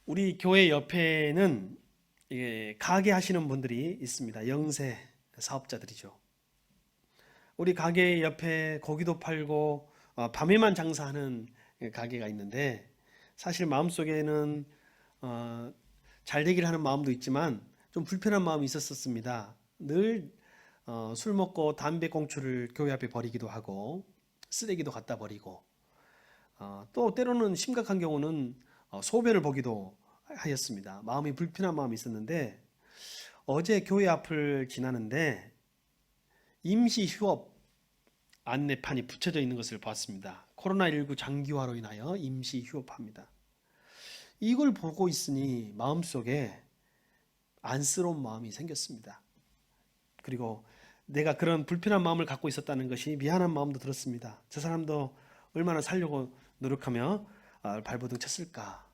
우리 교회 옆에는 가게 하시는 분들이 있습니다. 영세 사업자들이죠. 우리 가게 옆에 고기도 팔고 밤에만 장사하는 가게가 있는데, 사실 마음속에는 잘 되기를 하는 마음도 있지만 좀 불편한 마음이 있었습니다. 늘 술 먹고 담배 꽁초를 교회 앞에 버리기도 하고 쓰레기도 갖다 버리고, 또 때로는 심각한 경우는 소변을 보기도 하였습니다. 마음이 불편한 마음이 있었는데, 어제 교회 앞을 지나는데 임시 휴업 안내판이 붙여져 있는 것을 봤습니다. 코로나19 장기화로 인하여 임시 휴업합니다. 이걸 보고 있으니 마음속에 안쓰러운 마음이 생겼습니다. 그리고 내가 그런 불편한 마음을 갖고 있었다는 것이 미안한 마음도 들었습니다. 저 사람도 얼마나 살려고 노력하며 발버둥 쳤을까.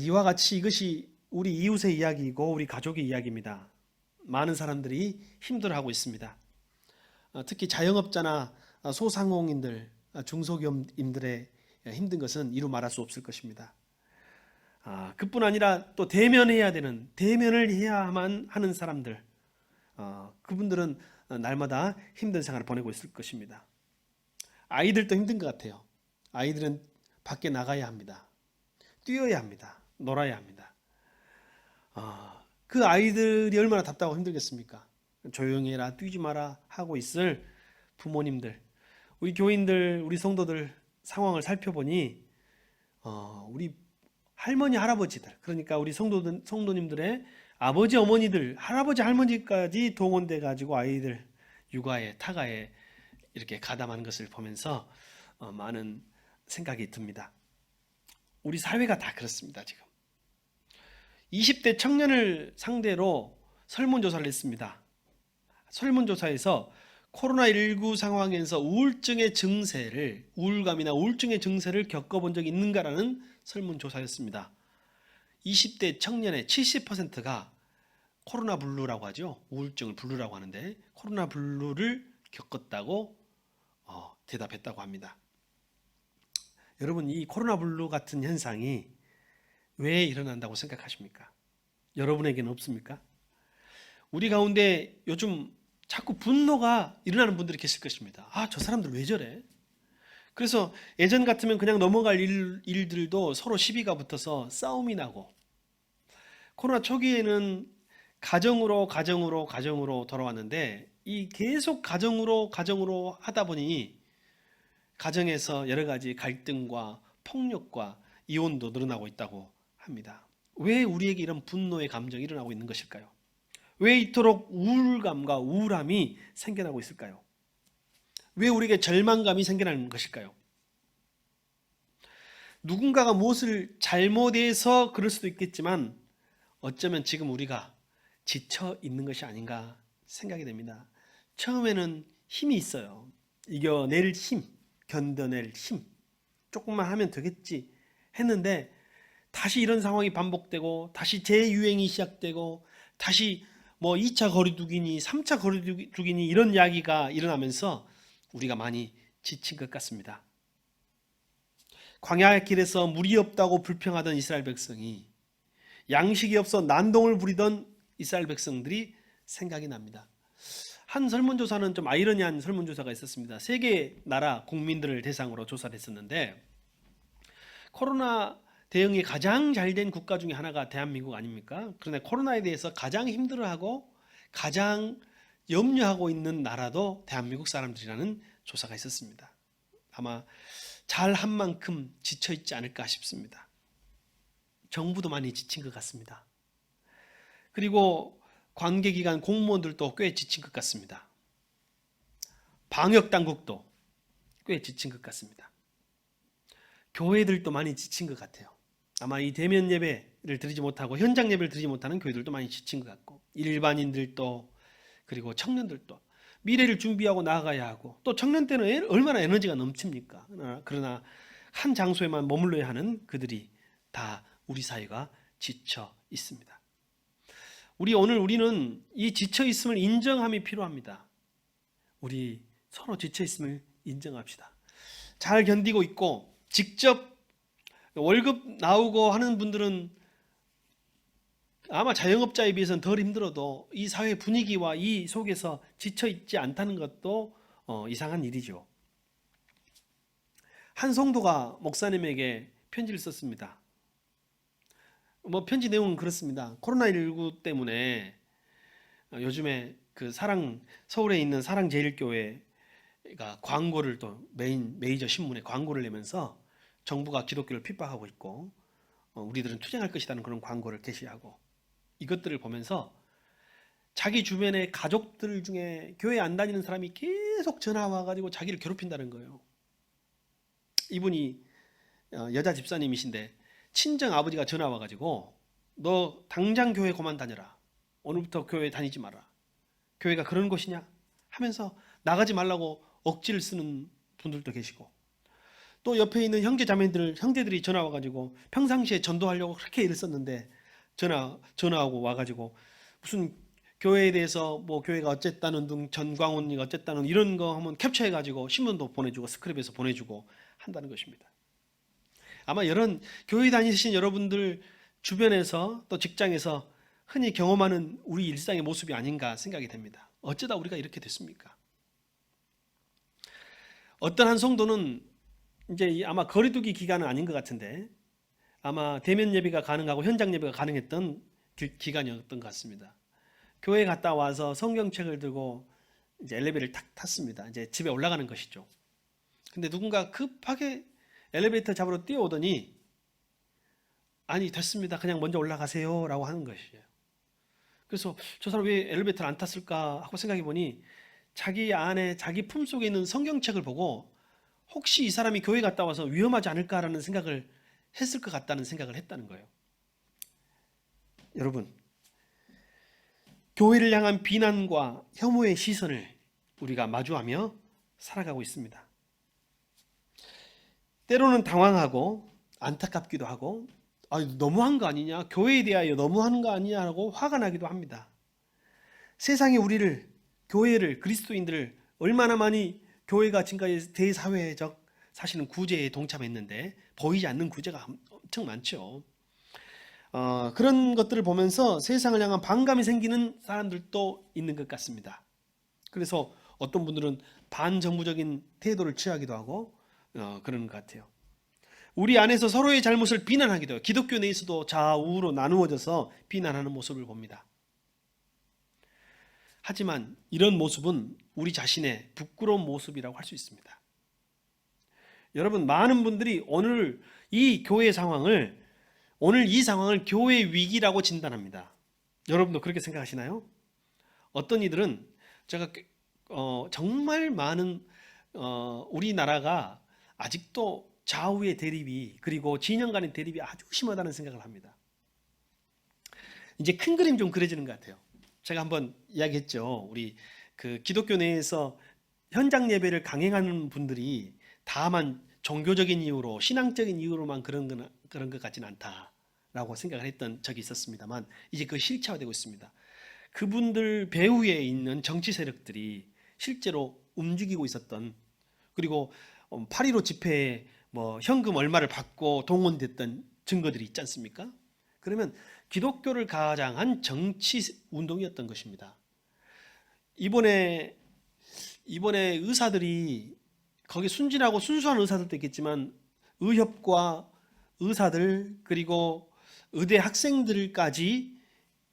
이와 같이 이것이 우리 이웃의 이야기이고 우리 가족의 이야기입니다. 많은 사람들이 힘들어하고 있습니다. 특히 자영업자나 소상공인들, 중소기업인들의 힘든 것은 이루 말할 수 없을 것입니다. 그뿐 아니라 또 대면을 해야만 하는 사람들, 그분들은 날마다 힘든 생활을 보내고 있을 것입니다. 아이들도 힘든 것 같아요. 아이들은 밖에 나가야 합니다. 뛰어야 합니다. 놀아야 합니다. 그 아이들이 얼마나 답답하고 힘들겠습니까? 조용히 해라, 뛰지 마라 하고 있을 부모님들, 우리 교인들, 우리 성도들 상황을 살펴보니 우리 할머니, 할아버지들, 그러니까 우리 성도님들의 아버지, 어머니들, 할아버지, 할머니까지 동원돼 가지고 아이들 육아에, 타가에 이렇게 가담하는 것을 보면서 많은 생각이 듭니다. 우리 사회가 다 그렇습니다. 지금 20대 청년을 상대로 설문조사를 했습니다. 설문조사에서 코로나19 상황에서 우울감이나 우울증의 증세를 겪어본 적이 있는가라는 설문조사였습니다. 20대 청년의 70%가 코로나 블루라고 하죠. 우울증을 블루라고 하는데 코로나 블루를 겪었다고 대답했다고 합니다. 여러분, 이 코로나 블루 같은 현상이 왜 일어난다고 생각하십니까? 여러분에게는 없습니까? 우리 가운데 요즘 자꾸 분노가 일어나는 분들이 계실 것입니다. 저 사람들 왜 저래? 그래서 예전 같으면 그냥 넘어갈 일들도 서로 시비가 붙어서 싸움이 나고, 코로나 초기에는 가정으로 돌아왔는데 이 계속 가정으로 하다 보니 가정에서 여러 가지 갈등과 폭력과 이혼도 늘어나고 있다고 합니다. 왜 우리에게 이런 분노의 감정이 일어나고 있는 것일까요? 왜 이토록 우울감과 우울함이 생겨나고 있을까요? 왜 우리에게 절망감이 생겨나는 것일까요? 누군가가 무엇을 잘못해서 그럴 수도 있겠지만 어쩌면 지금 우리가 지쳐 있는 것이 아닌가 생각이 됩니다. 처음에는 힘이 있어요. 이겨낼 힘, 견뎌낼 힘, 조금만 하면 되겠지 했는데 다시 이런 상황이 반복되고 다시 재유행이 시작되고 다시 2차 거리두기니 3차 거리두기니 이런 이야기가 일어나면서 우리가 많이 지친 것 같습니다. 광야의 길에서 물이 없다고 불평하던 이스라엘 백성이, 양식이 없어 난동을 부리던 이스라엘 백성들이 생각이 납니다. 한 설문조사는 좀 아이러니한 설문조사가 있었습니다. 세계 나라 국민들을 대상으로 조사를 했었는데, 코로나 대응이 가장 잘된 국가 중에 하나가 대한민국 아닙니까? 그런데 코로나에 대해서 가장 힘들어하고 가장 염려하고 있는 나라도 대한민국 사람들이라는 조사가 있었습니다. 아마 잘한 만큼 지쳐 있지 않을까 싶습니다. 정부도 많이 지친 것 같습니다. 그리고 관계기관 공무원들도 꽤 지친 것 같습니다. 방역당국도 꽤 지친 것 같습니다. 교회들도 많이 지친 것 같아요. 아마 이 대면 예배를 드리지 못하고 현장 예배를 드리지 못하는 교회들도 많이 지친 것 같고, 일반인들도, 그리고 청년들도 미래를 준비하고 나아가야 하고, 또 청년 때는 얼마나 에너지가 넘칩니까? 그러나 한 장소에만 머물러야 하는 그들이 다 우리 사회가 지쳐 있습니다. 우리는 이 지쳐 있음을 인정함이 필요합니다. 우리 서로 지쳐 있음을 인정합시다. 잘 견디고 있고 직접 월급 나오고 하는 분들은 아마 자영업자에 비해서는 덜 힘들어도 이 사회 분위기와 이 속에서 지쳐 있지 않다는 것도 이상한 일이죠. 한 성도가 목사님에게 편지를 썼습니다. 편지 내용은 그렇습니다. 코로나19 때문에 요즘에 그 서울에 있는 사랑제일교회가 광고를 또 메이저 신문에 광고를 내면서 정부가 기독교를 핍박하고 있고 우리들은 투쟁할 것이라는 그런 광고를 게시하고, 이것들을 보면서 자기 주변의 가족들 중에 교회 안 다니는 사람이 계속 전화 와가지고 자기를 괴롭힌다는 거예요. 이분이 여자 집사님이신데 친정 아버지가 전화 와가지고 너 당장 교회 그만 다녀라. 오늘부터 교회 다니지 마라. 교회가 그런 곳이냐? 하면서 나가지 말라고 억지를 쓰는 분들도 계시고, 또 옆에 있는 형제들이 전화 와가지고 평상시에 전도하려고 그렇게 애를 썼는데 전화하고 와가지고 무슨 교회에 대해서 교회가 어쨌다는 등 전광훈이가 어쨌다는 이런 거 하면 캡처해가지고 신문도 보내주고 스크립에서 보내주고 한다는 것입니다. 아마 이런 교회 다니신 여러분들 주변에서 또 직장에서 흔히 경험하는 우리 일상의 모습이 아닌가 생각이 됩니다. 어쩌다 우리가 이렇게 됐습니까? 어떤 한 성도는 이제 아마 거리두기 기간은 아닌 것 같은데 아마 대면 예배가 가능하고 현장 예배가 가능했던 기간이었던 것 같습니다. 교회 갔다 와서 성경책을 들고 이제 엘리베이터를 탁 탔습니다. 이제 집에 올라가는 것이죠. 근데 누군가 급하게 엘리베이터 잡으러 뛰어오더니 아니 됐습니다. 그냥 먼저 올라가세요 라고 하는 것이에요. 그래서 저 사람 왜 엘리베이터를 안 탔을까 하고 생각해 보니 자기 안에 자기 품속에 있는 성경책을 보고 혹시 이 사람이 교회 갔다 와서 위험하지 않을까라는 생각을 했을 것 같다는 생각을 했다는 거예요. 여러분, 교회를 향한 비난과 혐오의 시선을 우리가 마주하며 살아가고 있습니다. 때로는 당황하고 안타깝기도 하고 너무한 거 아니냐, 교회에 대하여 너무하는 거 아니냐라고 화가 나기도 합니다. 세상이 우리를, 교회를, 그리스도인들을 얼마나 많이 교회가 지금까지 대사회적 사실은 구제에 동참했는데 보이지 않는 구제가 엄청 많죠. 그런 것들을 보면서 세상을 향한 반감이 생기는 사람들도 있는 것 같습니다. 그래서 어떤 분들은 반정부적인 태도를 취하기도 하고 그런 것 같아요. 우리 안에서 서로의 잘못을 비난하기도 해요. 기독교 내에서도 좌우로 나누어져서 비난하는 모습을 봅니다. 하지만 이런 모습은 우리 자신의 부끄러운 모습이라고 할 수 있습니다. 여러분, 많은 분들이 오늘 이 상황을 교회 위기라고 진단합니다. 여러분도 그렇게 생각하시나요? 어떤 이들은 제가 정말 많은 우리나라가 아직도 좌우의 대립이, 그리고 진영 간의 대립이 아주 심하다는 생각을 합니다. 이제 큰 그림 좀 그려지는 것 같아요. 제가 한번 이야기했죠. 우리 그 기독교 내에서 현장 예배를 강행하는 분들이 다만 종교적인 이유로, 신앙적인 이유로만 그런 것 같지는 않다라고 생각을 했던 적이 있었습니다만, 이제 그 실체화되고 있습니다. 그분들 배후에 있는 정치 세력들이 실제로 움직이고 있었던, 그리고 8.15 집회에 현금 얼마를 받고 동원됐던 증거들이 있지 않습니까? 그러면 기독교를 가장한 정치 운동이었던 것입니다. 이번에 의사들이, 거기 순진하고 순수한 의사들도 있겠지만 의협과 의사들 그리고 의대 학생들까지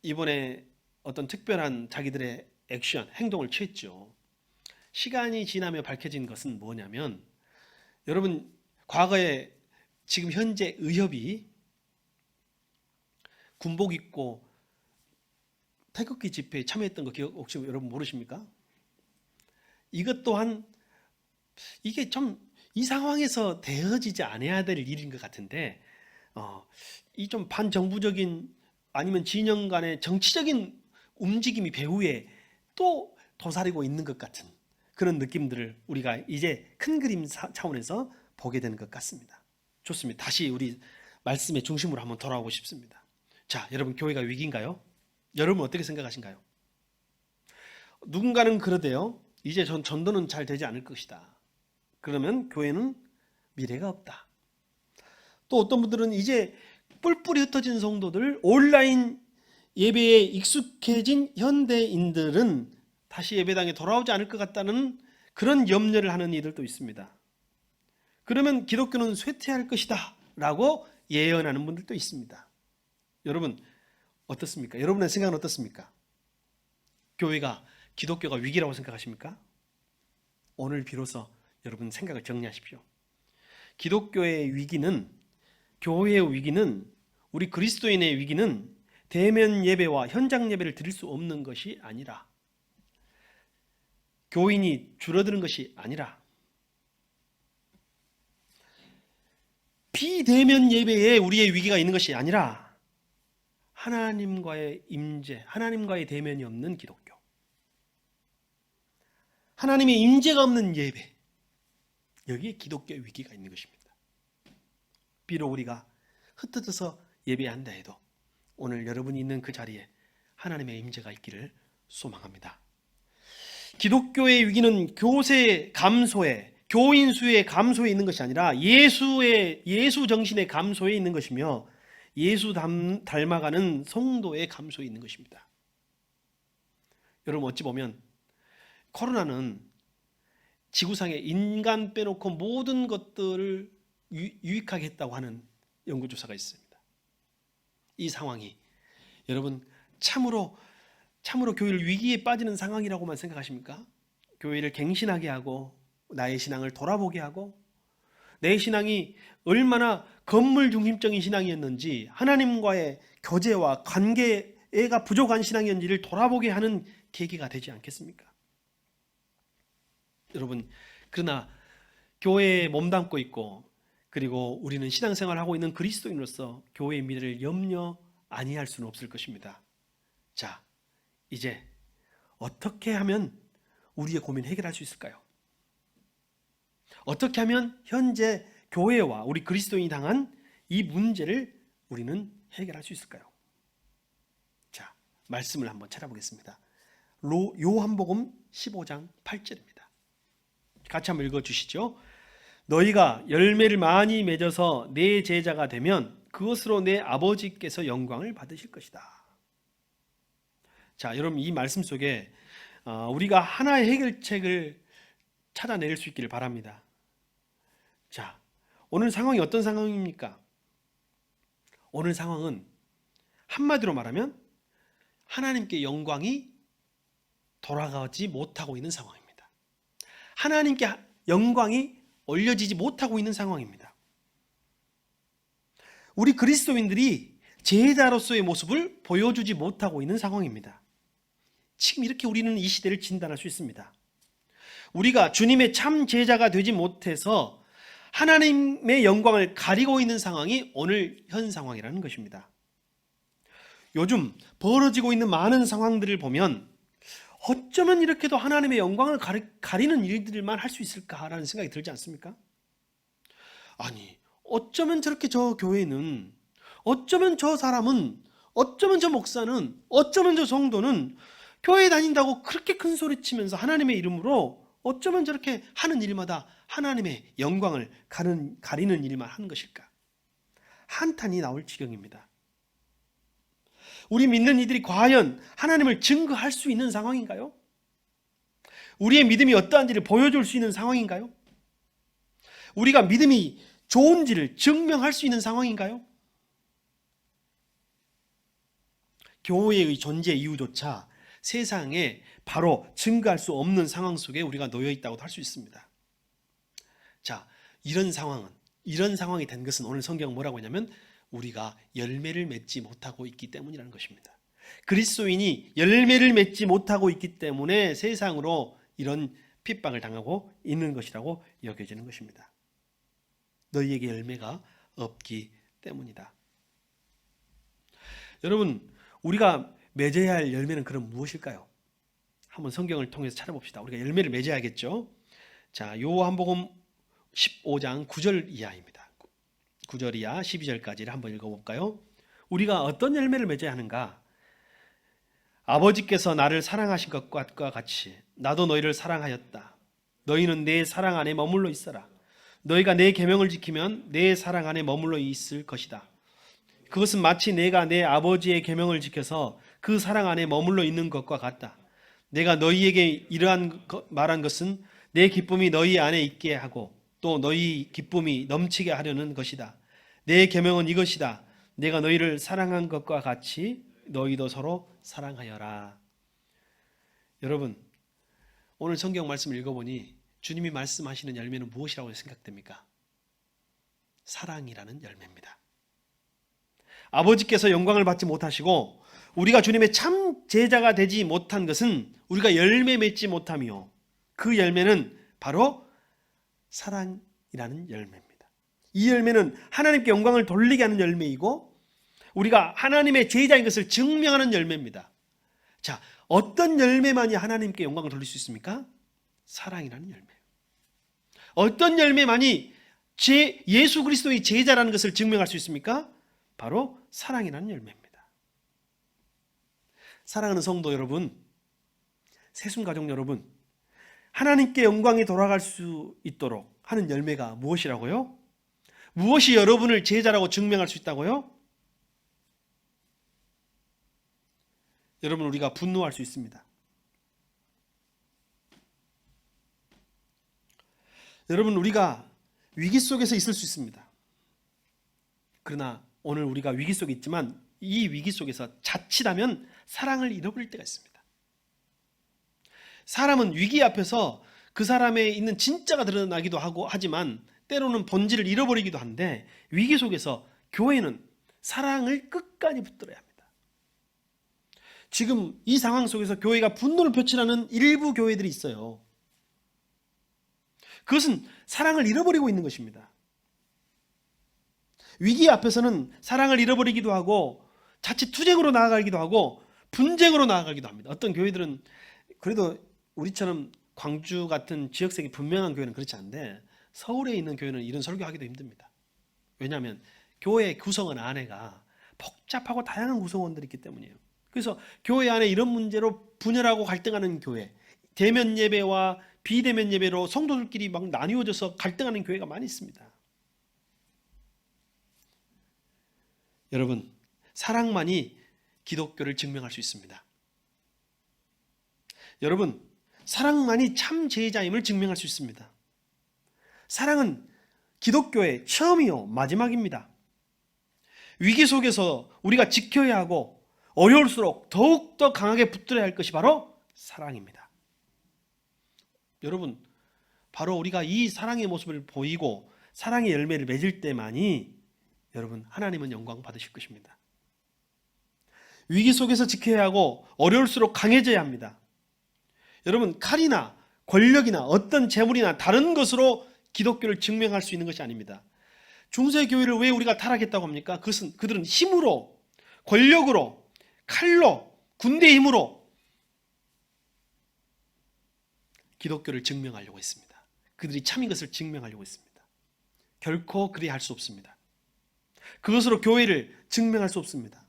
이번에 어떤 특별한 자기들의 행동을 취했죠. 시간이 지나며 밝혀진 것은 뭐냐면, 여러분, 과거에 지금 현재 의협이 군복 입고 태극기 집회에 참여했던 거 혹시 여러분 모르십니까? 이것 또한 이게 좀 이 상황에서 되어지지 않아야 될 일인 것 같은데, 이 좀 반정부적인 아니면 진영 간의 정치적인 움직임이 배후에 또 도사리고 있는 것 같은 그런 느낌들을 우리가 이제 큰 그림 차원에서 보게 되는 것 같습니다. 좋습니다. 다시 우리 말씀의 중심으로 한번 돌아오고 싶습니다. 자, 여러분, 교회가 위기인가요? 여러분 어떻게 생각하신가요? 누군가는 그러대요. 이제 전도는 잘 되지 않을 것이다. 그러면 교회는 미래가 없다. 또 어떤 분들은 이제 뿔뿔이 흩어진 성도들, 온라인 예배에 익숙해진 현대인들은 다시 예배당에 돌아오지 않을 것 같다는 그런 염려를 하는 이들도 있습니다. 그러면 기독교는 쇠퇴할 것이다 라고 예언하는 분들도 있습니다. 여러분 어떻습니까? 여러분의 생각은 어떻습니까? 기독교가 위기라고 생각하십니까? 오늘 비로소 여러분 생각을 정리하십시오. 기독교의 위기는, 교회의 위기는, 우리 그리스도인의 위기는 대면 예배와 현장 예배를 드릴 수 없는 것이 아니라, 교인이 줄어드는 것이 아니라, 비대면 예배에 우리의 위기가 있는 것이 아니라 하나님과의 임재, 하나님과의 대면이 없는 기독교, 하나님의 임재가 없는 예배, 여기에 기독교의 위기가 있는 것입니다. 비록 우리가 흩어져서 예배한다 해도 오늘 여러분이 있는 그 자리에 하나님의 임재가 있기를 소망합니다. 기독교의 위기는 교세 감소에, 교인 수의 감소에 있는 것이 아니라 예수 정신의 감소에 있는 것이며 예수 닮아가는 성도의 감소에 있는 것입니다. 여러분 어찌 보면 코로나는 지구상에 인간 빼놓고 모든 것들을 유익하게 했다고 하는 연구조사가 있습니다. 이 상황이 여러분 참으로 교회를 위기에 빠지는 상황이라고만 생각하십니까? 교회를 갱신하게 하고 나의 신앙을 돌아보게 하고 내 신앙이 얼마나 건물 중심적인 신앙이었는지, 하나님과의 교제와 관계가 부족한 신앙이었는지를 돌아보게 하는 계기가 되지 않겠습니까? 여러분, 그러나 교회에 몸담고 있고 그리고 우리는 신앙생활을 하고 있는 그리스도인으로서 교회의 미래를 염려 아니할 수는 없을 것입니다. 자, 이제 어떻게 하면 우리의 고민 해결할 수 있을까요? 어떻게 하면 현재 교회와 우리 그리스도인이 당한 이 문제를 우리는 해결할 수 있을까요? 자, 말씀을 한번 찾아보겠습니다. 요한복음 15장 8절입니다. 같이 한번 읽어주시죠. 너희가 열매를 많이 맺어서 내 제자가 되면 그것으로 내 아버지께서 영광을 받으실 것이다. 자, 여러분 이 말씀 속에 우리가 하나의 해결책을 찾아낼 수 있기를 바랍니다. 자, 오늘 상황이 어떤 상황입니까? 오늘 상황은 한마디로 말하면 하나님께 영광이 돌아가지 못하고 있는 상황입니다. 하나님께 영광이 올려지지 못하고 있는 상황입니다. 우리 그리스도인들이 제자로서의 모습을 보여주지 못하고 있는 상황입니다. 지금 이렇게 우리는 이 시대를 진단할 수 있습니다. 우리가 주님의 참 제자가 되지 못해서 하나님의 영광을 가리고 있는 상황이 오늘 현 상황이라는 것입니다. 요즘 벌어지고 있는 많은 상황들을 보면 어쩌면 이렇게도 하나님의 영광을 가리는 일들만 할 수 있을까라는 생각이 들지 않습니까? 아니, 어쩌면 저렇게 저 교회는, 어쩌면 저 사람은, 어쩌면 저 목사는, 어쩌면 저 성도는 교회 다닌다고 그렇게 큰 소리 치면서 하나님의 이름으로 어쩌면 저렇게 하는 일마다 하나님의 영광을 가리는 일만 하는 것일까? 한탄이 나올 지경입니다. 우리 믿는 이들이 과연 하나님을 증거할 수 있는 상황인가요? 우리의 믿음이 어떠한지를 보여줄 수 있는 상황인가요? 우리가 믿음이 좋은지를 증명할 수 있는 상황인가요? 교회의 존재 이유조차 세상에 바로 증거할 수 없는 상황 속에 우리가 놓여 있다고도 할 수 있습니다. 자, 이런 상황이 된 것은 오늘 성경은 뭐라고 하냐면 우리가 열매를 맺지 못하고 있기 때문이라는 것입니다. 그리스도인이 열매를 맺지 못하고 있기 때문에 세상으로 이런 핍박을 당하고 있는 것이라고 여겨지는 것입니다. 너희에게 열매가 없기 때문이다. 여러분, 우리가 맺어야 할 열매는 그럼 무엇일까요? 한번 성경을 통해서 찾아봅시다. 우리가 열매를 맺어야겠죠. 자, 요한복음 15장 9절 이하입니다. 9절 이하 12절까지를 한번 읽어볼까요? 우리가 어떤 열매를 맺어야 하는가? 아버지께서 나를 사랑하신 것과 같이 나도 너희를 사랑하였다. 너희는 내 사랑 안에 머물러 있어라. 너희가 내 계명을 지키면 내 사랑 안에 머물러 있을 것이다. 그것은 마치 내가 내 아버지의 계명을 지켜서 그 사랑 안에 머물러 있는 것과 같다. 내가 너희에게 이러한 말한 것은 내 기쁨이 너희 안에 있게 하고 또 너희 기쁨이 넘치게 하려는 것이다. 내 계명은 이것이다. 내가 너희를 사랑한 것과 같이 너희도 서로 사랑하여라. 여러분, 오늘 성경 말씀을 읽어보니 주님이 말씀하시는 열매는 무엇이라고 생각됩니까? 사랑이라는 열매입니다. 아버지께서 영광을 받지 못하시고 우리가 주님의 참 제자가 되지 못한 것은 우리가 열매 맺지 못함이요, 그 열매는 바로 사랑이라는 열매입니다. 이 열매는 하나님께 영광을 돌리게 하는 열매이고 우리가 하나님의 제자인 것을 증명하는 열매입니다. 자, 어떤 열매만이 하나님께 영광을 돌릴 수 있습니까? 사랑이라는 열매. 어떤 열매만이 예수 그리스도의 제자라는 것을 증명할 수 있습니까? 바로 사랑이라는 열매입니다. 사랑하는 성도 여러분, 새순가족 여러분, 하나님께 영광이 돌아갈 수 있도록 하는 열매가 무엇이라고요? 무엇이 여러분을 제자라고 증명할 수 있다고요? 여러분, 우리가 분노할 수 있습니다. 여러분, 우리가 위기 속에서 있을 수 있습니다. 그러나 오늘 우리가 위기 속에 있지만 이 위기 속에서 자칫하면 사랑을 잃어버릴 때가 있습니다. 사람은 위기 앞에서 그 사람에 있는 진짜가 드러나기도 하고 하지만 때로는 본질을 잃어버리기도 한데, 위기 속에서 교회는 사랑을 끝까지 붙들어야 합니다. 지금 이 상황 속에서 교회가 분노를 표출하는 일부 교회들이 있어요. 그것은 사랑을 잃어버리고 있는 것입니다. 위기 앞에서는 사랑을 잃어버리기도 하고 자칫 투쟁으로 나아가기도 하고 분쟁으로 나아가기도 합니다. 어떤 교회들은, 그래도 우리처럼 광주 같은 지역색이 분명한 교회는 그렇지 않은데 서울에 있는 교회는 이런 설교하기도 힘듭니다. 왜냐하면 교회 구성원 안에가 복잡하고 다양한 구성원들이 있기 때문이에요. 그래서 교회 안에 이런 문제로 분열하고 갈등하는 교회, 대면 예배와 비대면 예배로 성도들끼리 막 나뉘어져서 갈등하는 교회가 많이 있습니다. 여러분, 사랑만이 기독교를 증명할 수 있습니다. 여러분, 사랑만이 참 제자임을 증명할 수 있습니다. 사랑은 기독교의 처음이요 마지막입니다. 위기 속에서 우리가 지켜야 하고 어려울수록 더욱더 강하게 붙들어야 할 것이 바로 사랑입니다. 여러분, 바로 우리가 이 사랑의 모습을 보이고 사랑의 열매를 맺을 때만이 여러분, 하나님은 영광 받으실 것입니다. 위기 속에서 지켜야 하고 어려울수록 강해져야 합니다. 여러분, 칼이나 권력이나 어떤 재물이나 다른 것으로 기독교를 증명할 수 있는 것이 아닙니다. 중세교회를 왜 우리가 타락했다고 합니까? 그들은 힘으로, 권력으로, 칼로, 군대의 힘으로 기독교를 증명하려고 했습니다. 그들이 참인 것을 증명하려고 했습니다. 결코 그리 할 수 없습니다. 그것으로 교회를 증명할 수 없습니다.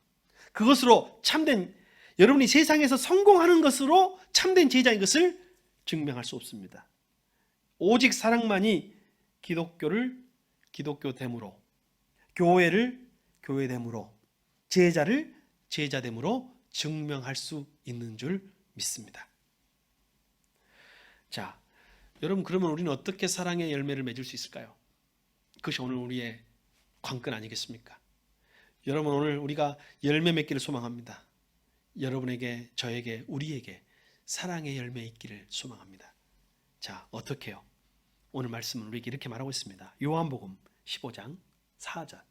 그것으로 참된, 여러분이 세상에서 성공하는 것으로 참된 제자인 것을 증명할 수 없습니다. 오직 사랑만이 기독교를 기독교됨으로, 교회를 교회됨으로, 제자를 제자됨으로 증명할 수 있는 줄 믿습니다. 자, 여러분, 그러면 우리는 어떻게 사랑의 열매를 맺을 수 있을까요? 그것이 오늘 우리의 관건 아니겠습니까? 여러분, 오늘 우리가 열매 맺기를 소망합니다. 여러분에게, 저에게, 우리에게 사랑의 열매 있기를 소망합니다. 자, 어떻게 해요? 오늘 말씀은 우리에게 이렇게 말하고 있습니다. 요한복음 15장 4절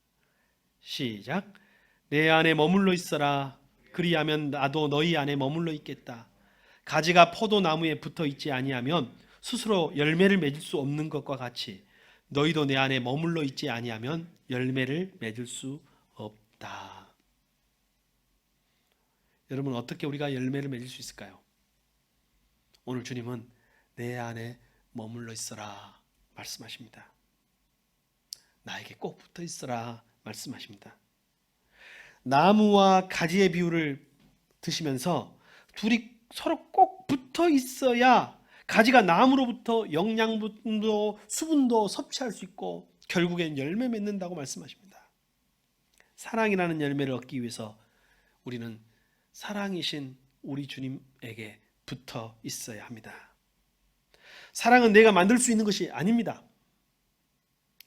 시작. 내 안에 머물러 있어라. 그리하면 나도 너희 안에 머물러 있겠다. 가지가 포도나무에 붙어 있지 아니하면 스스로 열매를 맺을 수 없는 것과 같이 너희도 내 안에 머물러 있지 아니하면 열매를 맺을 수 없다. 여러분, 어떻게 우리가 열매를 맺을 수 있을까요? 오늘 주님은 내 안에 머물러 있어라 말씀하십니다. 나에게 꼭 붙어 있어라 말씀하십니다. 나무와 가지의 비유를 드시면서 둘이 서로 꼭 붙어 있어야 가지가 나무로부터 영양분도 수분도 섭취할 수 있고 결국엔 열매 맺는다고 말씀하십니다. 사랑이라는 열매를 얻기 위해서 우리는 사랑이신 우리 주님에게 붙어 있어야 합니다. 사랑은 내가 만들 수 있는 것이 아닙니다.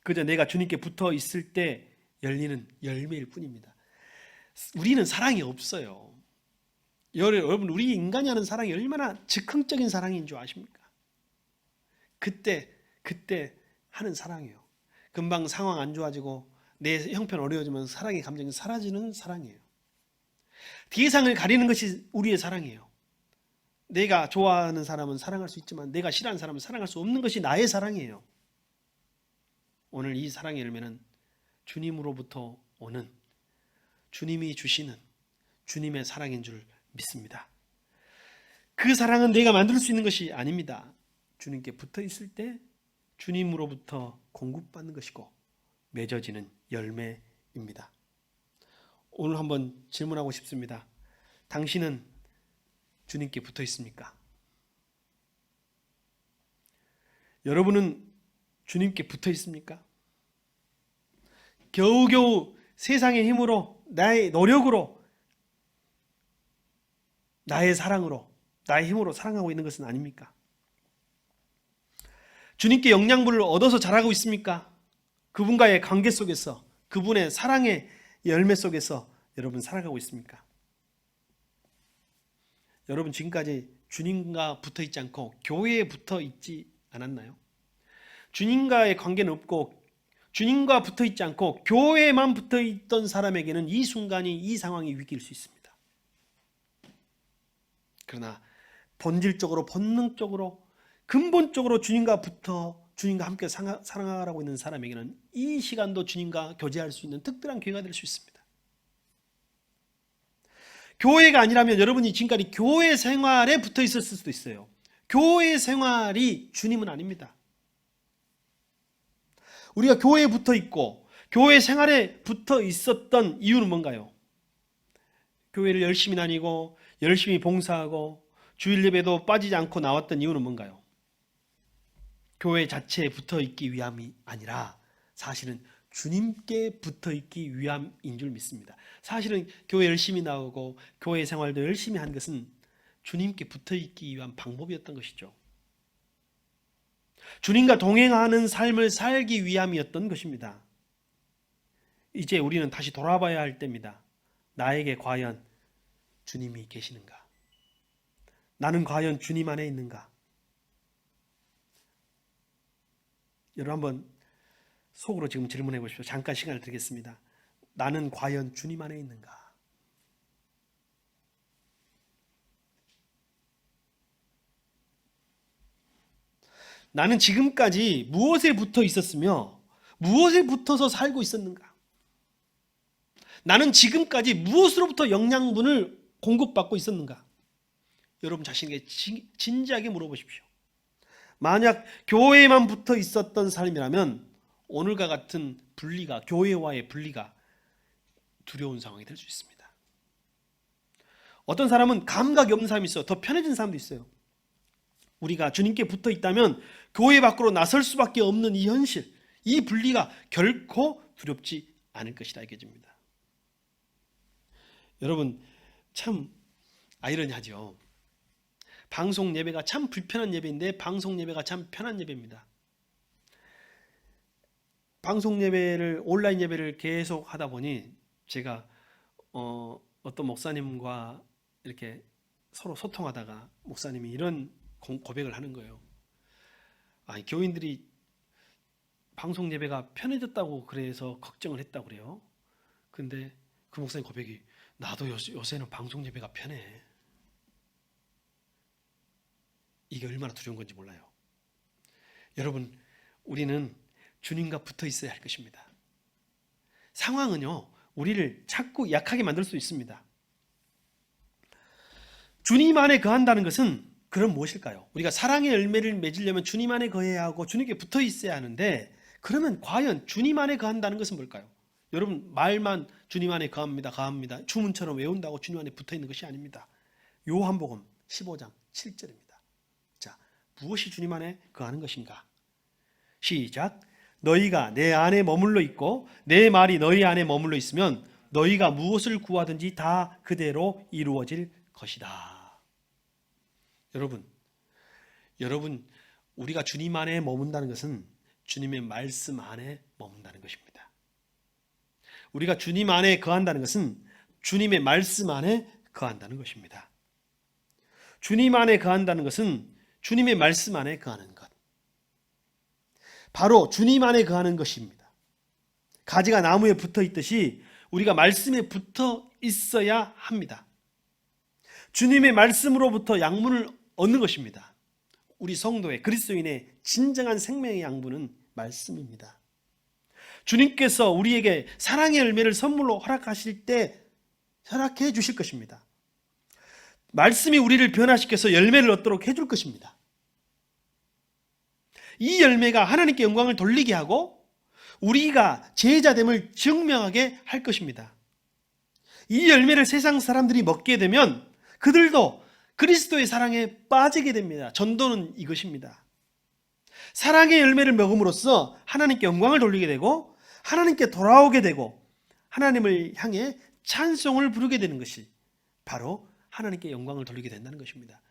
그저 내가 주님께 붙어 있을 때 열리는 열매일 뿐입니다. 우리는 사랑이 없어요. 여러분, 우리 인간이 하는 사랑이 얼마나 즉흥적인 사랑인 줄 아십니까? 그때 하는 사랑이에요. 금방 상황 안 좋아지고 내 형편 어려워지면 사랑의 감정이 사라지는 사랑이에요. 대상을 가리는 것이 우리의 사랑이에요. 내가 좋아하는 사람은 사랑할 수 있지만 내가 싫어하는 사람은 사랑할 수 없는 것이 나의 사랑이에요. 오늘 이 사랑의 열매는 주님으로부터 오는, 주님이 주시는 주님의 사랑인 줄 믿습니다. 그 사랑은 내가 만들 수 있는 것이 아닙니다. 주님께 붙어 있을 때 주님으로부터 공급받는 것이고 맺어지는 열매입니다. 오늘 한번 질문하고 싶습니다. 당신은 주님께 붙어 있습니까? 여러분은 주님께 붙어 있습니까? 겨우겨우 세상의 힘으로, 나의 노력으로, 나의 사랑으로, 나의 힘으로 사랑하고 있는 것은 아닙니까? 주님께 영양분을 얻어서 자라고 있습니까? 그분과의 관계 속에서, 그분의 사랑의 열매 속에서 여러분 살아가고 있습니까? 여러분 지금까지 주님과 붙어 있지 않고 교회에 붙어 있지 않았나요? 주님과의 관계는 없고 주님과 붙어 있지 않고 교회에만 붙어 있던 사람에게는 이 순간이, 이 상황이 위기일 수 있습니다. 그러나 본질적으로, 본능적으로, 근본적으로 주님과 함께 사랑하라고 있는 사람에게는 이 시간도 주님과 교제할 수 있는 특별한 기회가 될 수 있습니다. 교회가 아니라면 여러분이 지금까지 교회 생활에 붙어 있었을 수도 있어요. 교회 생활이 주님은 아닙니다. 우리가 교회에 붙어 있고 교회 생활에 붙어 있었던 이유는 뭔가요? 교회를 열심히 다니고 열심히 봉사하고 주일 예배도 빠지지 않고 나왔던 이유는 뭔가요? 교회 자체에 붙어 있기 위함이 아니라 사실은 주님께 붙어 있기 위함인 줄 믿습니다. 사실은 교회 열심히 나오고 교회 생활도 열심히 한 것은 주님께 붙어 있기 위한 방법이었던 것이죠. 주님과 동행하는 삶을 살기 위함이었던 것입니다. 이제 우리는 다시 돌아봐야 할 때입니다. 나에게 과연 주님이 계시는가? 나는 과연 주님 안에 있는가? 여러분 한번 속으로 지금 질문해 보십시오. 잠깐 시간을 드리겠습니다. 나는 과연 주님 안에 있는가? 나는 지금까지 무엇에 붙어 있었으며 무엇에 붙어서 살고 있었는가? 나는 지금까지 무엇으로부터 영양분을 공급받고 있었는가? 여러분 자신에게 진지하게 물어보십시오. 만약 교회에만 붙어 있었던 삶이라면 오늘과 같은 분리가, 교회와의 분리가 두려운 상황이 될 수 있습니다. 어떤 사람은 감각이 없는 사람이 있어요. 더 편해진 사람도 있어요. 우리가 주님께 붙어 있다면 교회 밖으로 나설 수밖에 없는 이 현실, 이 분리가 결코 두렵지 않을 것이라 여겨집니다. 여러분 참 아이러니하죠. 방송 예배가 참 불편한 예배인데 방송 예배가 참 편한 예배입니다. 방송 예배를, 온라인 예배를 계속 하다 보니 제가 어떤 목사님과 이렇게 서로 소통하다가 목사님이 이런 고백을 하는 거예요. 교인들이 방송 예배가 편해졌다고 그래서 걱정을 했다고 그래요. 근데 그 목사님 고백이, 나도 요새는 방송 예배가 편해. 이게 얼마나 두려운 건지 몰라요. 여러분, 우리는 주님과 붙어 있어야 할 것입니다. 상황은요, 우리를 자꾸 약하게 만들 수 있습니다. 주님 안에 거한다는 것은 그럼 무엇일까요? 우리가 사랑의 열매를 맺으려면 주님 안에 거해야 하고 주님께 붙어 있어야 하는데, 그러면 과연 주님 안에 거한다는 것은 뭘까요? 여러분 말만 주님 안에 거합니다. 주문처럼 외운다고 주님 안에 붙어 있는 것이 아닙니다. 요한복음 15장 7절입니다. 자, 무엇이 주님 안에 거하는 것인가? 시작. 너희가 내 안에 머물러 있고 내 말이 너희 안에 머물러 있으면 너희가 무엇을 구하든지 다 그대로 이루어질 것이다. 여러분, 우리가 주님 안에 머문다는 것은 주님의 말씀 안에 머문다는 것입니다. 우리가 주님 안에 거한다는 것은 주님의 말씀 안에 거한다는 것입니다. 주님 안에 거한다는 것은 주님의 말씀 안에 거하는 것. 바로 주님 안에 거하는 것입니다. 가지가 나무에 붙어 있듯이 우리가 말씀에 붙어 있어야 합니다. 주님의 말씀으로부터 양분을 얻는 것입니다. 우리 성도의 그리스도인의 진정한 생명의 양분은 말씀입니다. 주님께서 우리에게 사랑의 열매를 선물로 허락하실 때 허락해 주실 것입니다. 말씀이 우리를 변화시켜서 열매를 얻도록 해줄 것입니다. 이 열매가 하나님께 영광을 돌리게 하고 우리가 제자됨을 증명하게 할 것입니다. 이 열매를 세상 사람들이 먹게 되면 그들도 그리스도의 사랑에 빠지게 됩니다. 전도는 이것입니다. 사랑의 열매를 먹음으로써 하나님께 영광을 돌리게 되고 하나님께 돌아오게 되고 하나님을 향해 찬송을 부르게 되는 것이 바로 하나님께 영광을 돌리게 된다는 것입니다.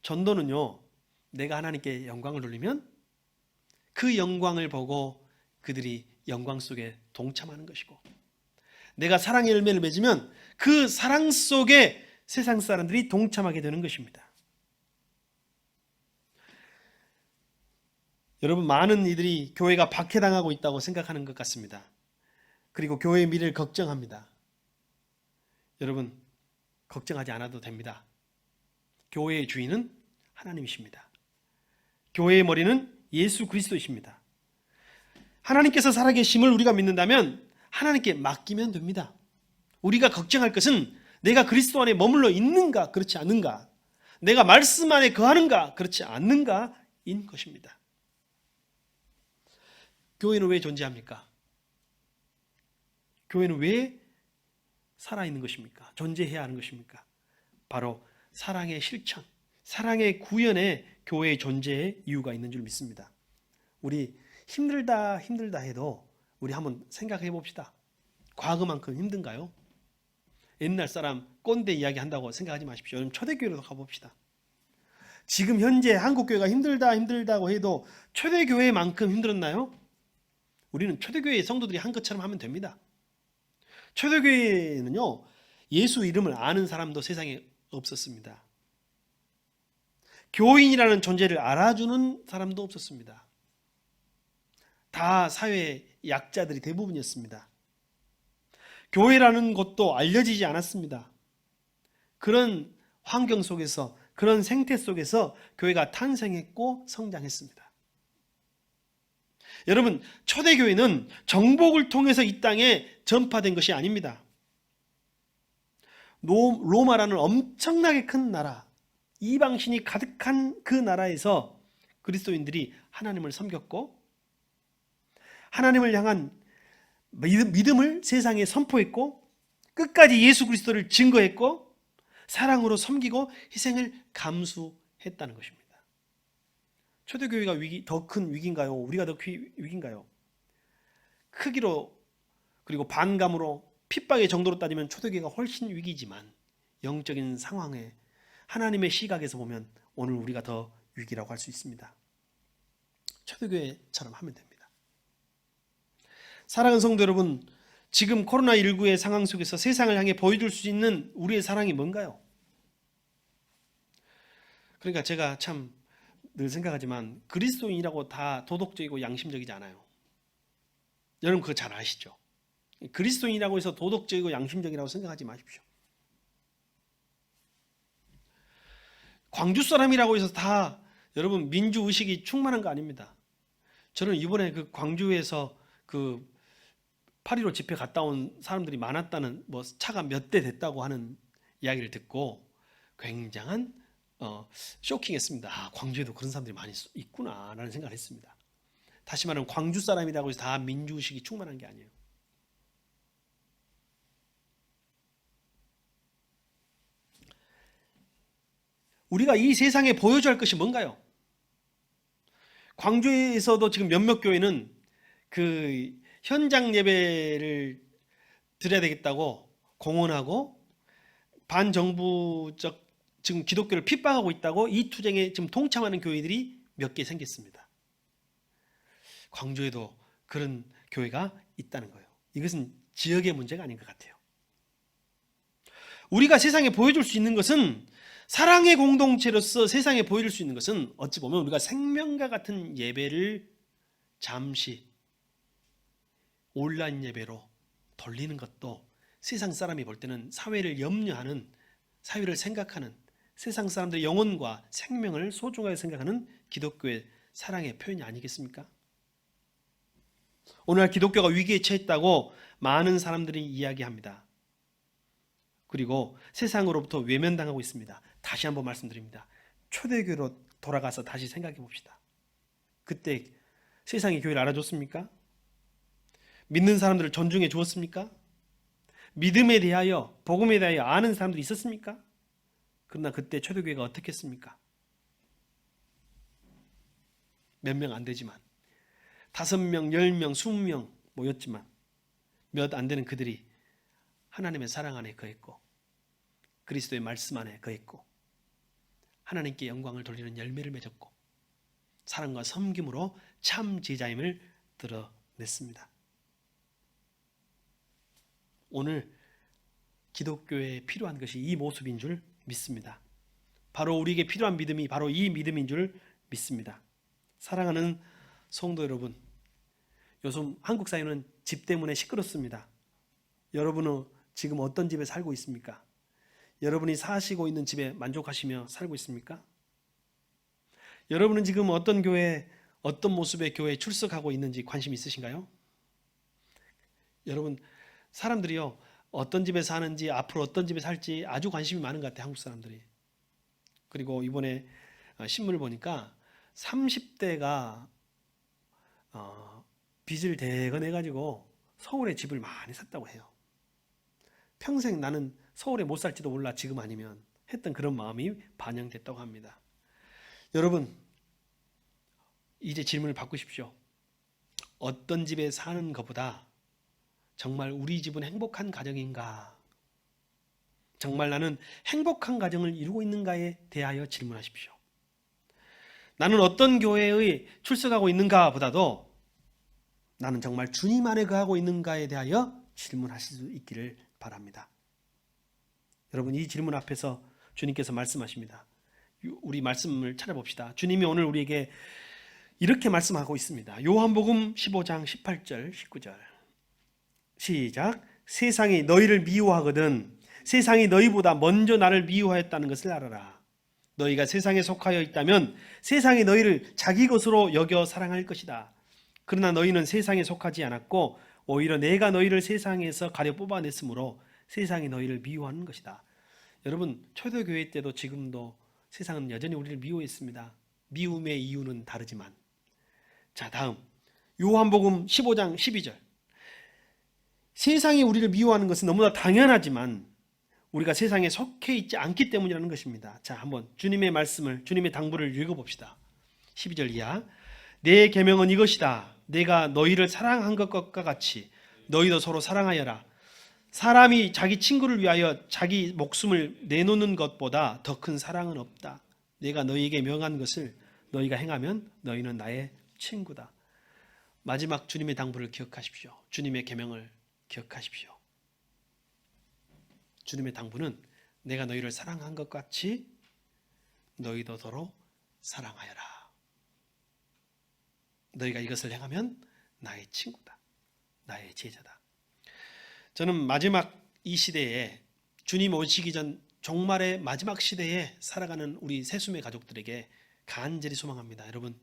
전도는요, 내가 하나님께 영광을 돌리면 그 영광을 보고 그들이 영광 속에 동참하는 것이고, 내가 사랑의 열매를 맺으면 그 사랑 속에 세상 사람들이 동참하게 되는 것입니다. 여러분, 많은 이들이 교회가 박해당하고 있다고 생각하는 것 같습니다. 그리고 교회의 미래를 걱정합니다. 여러분, 걱정하지 않아도 됩니다. 교회의 주인은 하나님이십니다. 교회의 머리는 예수 그리스도이십니다. 하나님께서 살아계심을 우리가 믿는다면 하나님께 맡기면 됩니다. 우리가 걱정할 것은 내가 그리스도 안에 머물러 있는가, 그렇지 않는가, 내가 말씀 안에 거하는가, 그렇지 않는가인 것입니다. 교회는 왜 존재합니까? 교회는 왜 살아있는 것입니까? 존재해야 하는 것입니까? 바로 사랑의 실천, 사랑의 구현에 교회의 존재의 이유가 있는 줄 믿습니다. 우리 힘들다 해도 우리 한번 생각해 봅시다. 과거만큼 힘든가요? 옛날 사람 꼰대 이야기 한다고 생각하지 마십시오. 여러분, 초대교회로 가봅시다. 지금 현재 한국교회가 힘들다고 해도 초대교회만큼 힘들었나요? 우리는 초대교회의 성도들이 한 것처럼 하면 됩니다. 초대교회는요, 예수 이름을 아는 사람도 세상에 없었습니다. 교인이라는 존재를 알아주는 사람도 없었습니다. 다 사회의 약자들이 대부분이었습니다. 교회라는 것도 알려지지 않았습니다. 그런 환경 속에서, 그런 생태 속에서 교회가 탄생했고 성장했습니다. 여러분, 초대교회는 정복을 통해서 이 땅에 전파된 것이 아닙니다. 로마라는 엄청나게 큰 나라, 이방신이 가득한 그 나라에서 그리스도인들이 하나님을 섬겼고 하나님을 향한 믿음을 세상에 선포했고 끝까지 예수 그리스도를 증거했고 사랑으로 섬기고 희생을 감수했다는 것입니다. 초대교회가 더 큰 위기인가요? 우리가 더 위기인가요? 크기로 그리고 반감으로 핍박의 정도로 따지면 초대교회가 훨씬 위기지만 영적인 상황에 하나님의 시각에서 보면 오늘 우리가 더 위기라고 할 수 있습니다. 초대교회처럼 하면 됩니다. 사랑하는 성도 여러분, 지금 코로나19의 상황 속에서 세상을 향해 보여줄 수 있는 우리의 사랑이 뭔가요? 그러니까 제가 참 늘 생각하지만 그리스도인이라고 다 도덕적이고 양심적이지 않아요. 여러분 그거 잘 아시죠? 그리스도인이라고 해서 도덕적이고 양심적이라고 생각하지 마십시오. 광주 사람이라고 해서 다 여러분 민주의식이 충만한 거 아닙니다. 저는 이번에 그 광주에서 그 8.15 집회 갔다 온 사람들이 많았다는, 뭐 차가 몇 대 됐다고 하는 이야기를 듣고 굉장한 쇼킹했습니다. 아, 광주에도 그런 사람들이 많이 있구나라는 생각을 했습니다. 다시 말하면 광주 사람이라고 해서 다 민주의식이 충만한 게 아니에요. 우리가 이 세상에 보여줘야 할 것이 뭔가요? 광주에서도 지금 몇몇 교회는 그 현장 예배를 드려야 되겠다고 공언하고 반정부적 지금 기독교를 핍박하고 있다고 이 투쟁에 지금 동참하는 교회들이 몇 개 생겼습니다. 광주에도 그런 교회가 있다는 거예요. 이것은 지역의 문제가 아닌 것 같아요. 우리가 세상에 보여줄 수 있는 것은, 사랑의 공동체로서 세상에 보여줄 수 있는 것은, 어찌 보면 우리가 생명과 같은 예배를 잠시 온라인 예배로 돌리는 것도 세상 사람이 볼 때는 사회를 염려하는, 사회를 생각하는, 세상 사람들의 영혼과 생명을 소중하게 생각하는 기독교의 사랑의 표현이 아니겠습니까? 오늘날 기독교가 위기에 처했다고 많은 사람들이 이야기합니다. 그리고 세상으로부터 외면당하고 있습니다. 다시 한번 말씀드립니다. 초대교회로 돌아가서 다시 생각해 봅시다. 그때 세상이 교회를 알아줬습니까? 믿는 사람들을 존중해 주었습니까? 믿음에 대하여, 복음에 대하여 아는 사람들이 있었습니까? 그러나 그때 초대교회가 어떻게 했습니까? 몇 명 안 되지만 5명, 10명, 20명 모였지만 몇 안 되는 그들이 하나님의 사랑 안에 거했고 그리스도의 말씀 안에 거했고 하나님께 영광을 돌리는 열매를 맺었고 사랑과 섬김으로 참 제자임을 드러냈습니다. 오늘 기독교에 필요한 것이 이 모습인 줄 믿습니다. 바로 우리에게 필요한 믿음이 바로 이 믿음인 줄 믿습니다. 사랑하는 성도 여러분, 요즘 한국 사회는 집 때문에 시끄럽습니다. 여러분은 지금 어떤 집에 살고 있습니까? 여러분이 사시고 있는 집에 만족하시며 살고 있습니까? 여러분은 지금 어떤 교회, 어떤 모습의 교회에 출석하고 있는지 관심 있으신가요? 여러분, 사람들이요, 어떤 집에 사는지, 앞으로 어떤 집에 살지 아주 관심이 많은 것 같아요, 한국 사람들이. 그리고 이번에 신문을 보니까 30대가 빚을 대거 서울에 집을 많이 샀다고 해요. 평생 나는 서울에 못 살지도 몰라 지금 아니면 했던 그런 마음이 반영됐다고 합니다. 여러분, 이제 질문을 바꾸십시오. 어떤 집에 사는 것보다 정말 우리 집은 행복한 가정인가? 정말 나는 행복한 가정을 이루고 있는가에 대하여 질문하십시오. 나는 어떤 교회에 출석하고 있는가 보다도 나는 정말 주님 안에 거하고 있는가에 대하여 질문하실 수 있기를 바랍니다. 여러분, 이 질문 앞에서 주님께서 말씀하십니다. 우리 말씀을 찾아봅시다. 주님이 오늘 우리에게 이렇게 말씀하고 있습니다. 요한복음 15장 18절 19절 시작. 세상이 너희를 미워하거든 세상이 너희보다 먼저 나를 미워하였다는 것을 알아라. 너희가 세상에 속하여 있다면 세상이 너희를 자기 것으로 여겨 사랑할 것이다. 그러나 너희는 세상에 속하지 않았고 오히려 내가 너희를 세상에서 가려 뽑아냈으므로 세상이 너희를 미워하는 것이다. 여러분, 초대교회 때도 지금도 세상은 여전히 우리를 미워했습니다. 미움의 이유는 다르지만. 자, 다음 요한복음 15장 12절 세상이 우리를 미워하는 것은 너무나 당연하지만 우리가 세상에 속해 있지 않기 때문이라는 것입니다. 자, 한번 주님의 말씀을, 주님의 당부를 읽어봅시다. 12절 이하 내 계명은 이것이다. 내가 너희를 사랑한 것과 같이 너희도 서로 사랑하여라. 사람이 자기 친구를 위하여 자기 목숨을 내놓는 것보다 더 큰 사랑은 없다. 내가 너희에게 명한 것을 너희가 행하면 너희는 나의 친구다. 마지막 주님의 당부를 기억하십시오. 주님의 계명을 기억하십시오. 주님의 당부는 내가 너희를 사랑한 것 같이 너희도 서로 사랑하여라. 너희가 이것을 행하면 나의 친구다. 나의 제자다. 저는 마지막 이 시대에 주님 오시기 전 종말의 마지막 시대에 살아가는 우리 새숨의 가족들에게 간절히 소망합니다. 여러분,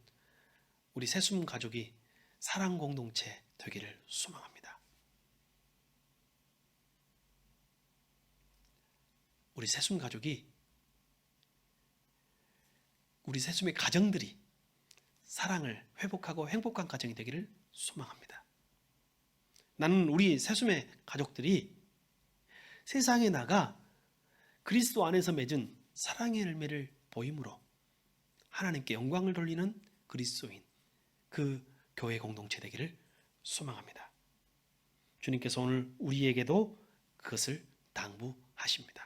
우리 새숨 가족이 사랑 공동체 되기를 소망합니다. 우리 새숨 가족이, 우리 새숨의 가정들이 사랑을 회복하고 행복한 가정이 되기를 소망합니다. 나는 우리 새숨의 가족들이 세상에 나가 그리스도 안에서 맺은 사랑의 열매를 보임으로 하나님께 영광을 돌리는 그리스도인, 그 교회 공동체 되기를 소망합니다. 주님께서 오늘 우리에게도 그것을 당부하십니다.